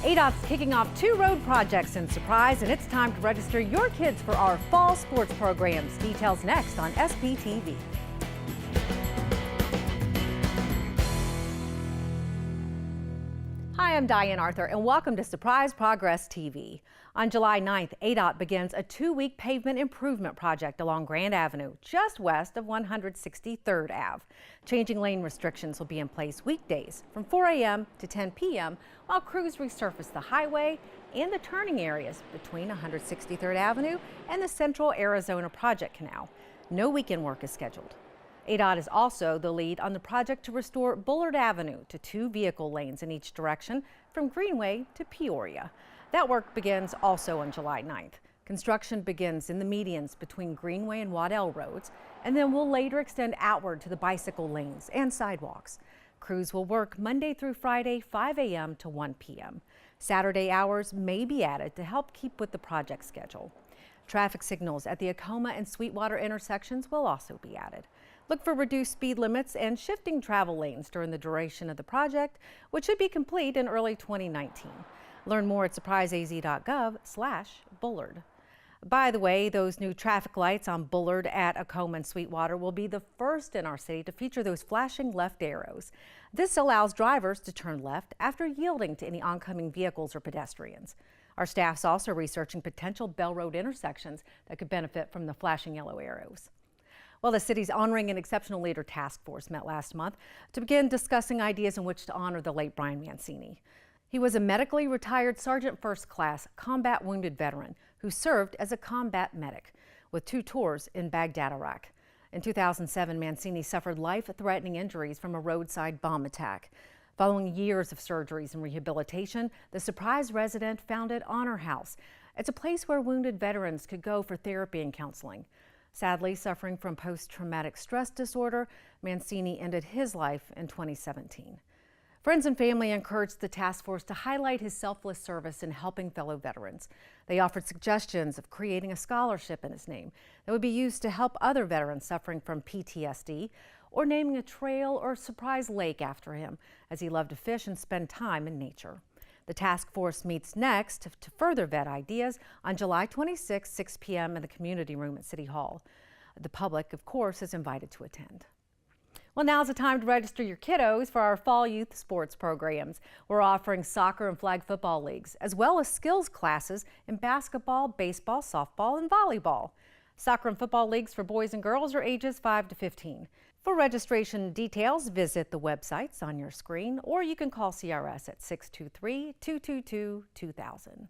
ADOT's kicking off 2 road projects in Surprise, and it's time to register your kids for our fall sports programs. Details next on SPTV. Hi, I'm Diane Arthur, and welcome to Surprise Progress TV. On July 9th, ADOT begins a 2-week pavement improvement project along Grand Avenue, just west of 163rd Ave. Changing lane restrictions will be in place weekdays from 4 a.m. to 10 p.m. while crews resurface the highway and the turning areas between 163rd Avenue and the Central Arizona Project Canal. No weekend work is scheduled. ADOT is also the lead on the project to restore Bullard Avenue to 2 vehicle lanes in each direction from Greenway to Peoria. That work begins also on July 9th. Construction begins in the medians between Greenway and Waddell roads, and then will later extend outward to the bicycle lanes and sidewalks. Crews will work Monday through Friday, 5 a.m. to 1 p.m. Saturday hours may be added to help keep with the project schedule. Traffic signals at the Acoma and Sweetwater intersections will also be added. Look for reduced speed limits and shifting travel lanes during the duration of the project, which should be complete in early 2019. Learn more at surpriseaz.gov/Bullard. By the way, those new traffic lights on Bullard at Acoma and Sweetwater will be the first in our city to feature those flashing left arrows. This allows drivers to turn left after yielding to any oncoming vehicles or pedestrians. Our staff's also researching potential Bell Road intersections that could benefit from the flashing yellow arrows. Well, the city's Honoring an Exceptional Leader Task Force met last month to begin discussing ideas in which to honor the late Brian Mancini. He was a medically retired Sergeant First Class combat wounded veteran who served as a combat medic with 2 tours in Baghdad, Iraq. In 2007, Mancini suffered life-threatening injuries from a roadside bomb attack. Following years of surgeries and rehabilitation, the Surprise resident founded Honor House. It's a place where wounded veterans could go for therapy and counseling. Sadly, suffering from post-traumatic stress disorder, Mancini ended his life in 2017. Friends and family encouraged the task force to highlight his selfless service in helping fellow veterans. They offered suggestions of creating a scholarship in his name that would be used to help other veterans suffering from PTSD, or naming a trail or Surprise lake after him, as he loved to fish and spend time in nature. The task force meets next to further vet ideas on July 26, 6 p.m. in the community room at City Hall. The public, of course, is invited to attend. Well, now's the time to register your kiddos for our fall youth sports programs. We're offering soccer and flag football leagues, as well as skills classes in basketball, baseball, softball, and volleyball. Soccer and football leagues for boys and girls are ages 5 to 15. For registration details, visit the websites on your screen, or you can call CRS at 623-222-2000.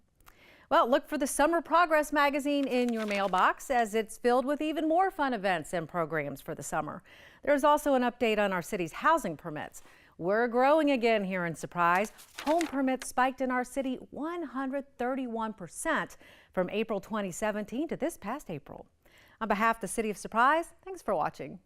Well, look for the Summer Progress magazine in your mailbox, as it's filled with even more fun events and programs for the summer. There's also an update on our city's housing permits. We're growing again here in Surprise. Home permits spiked in our city 131% from April 2017 to this past April. On behalf of the City of Surprise, thanks for watching.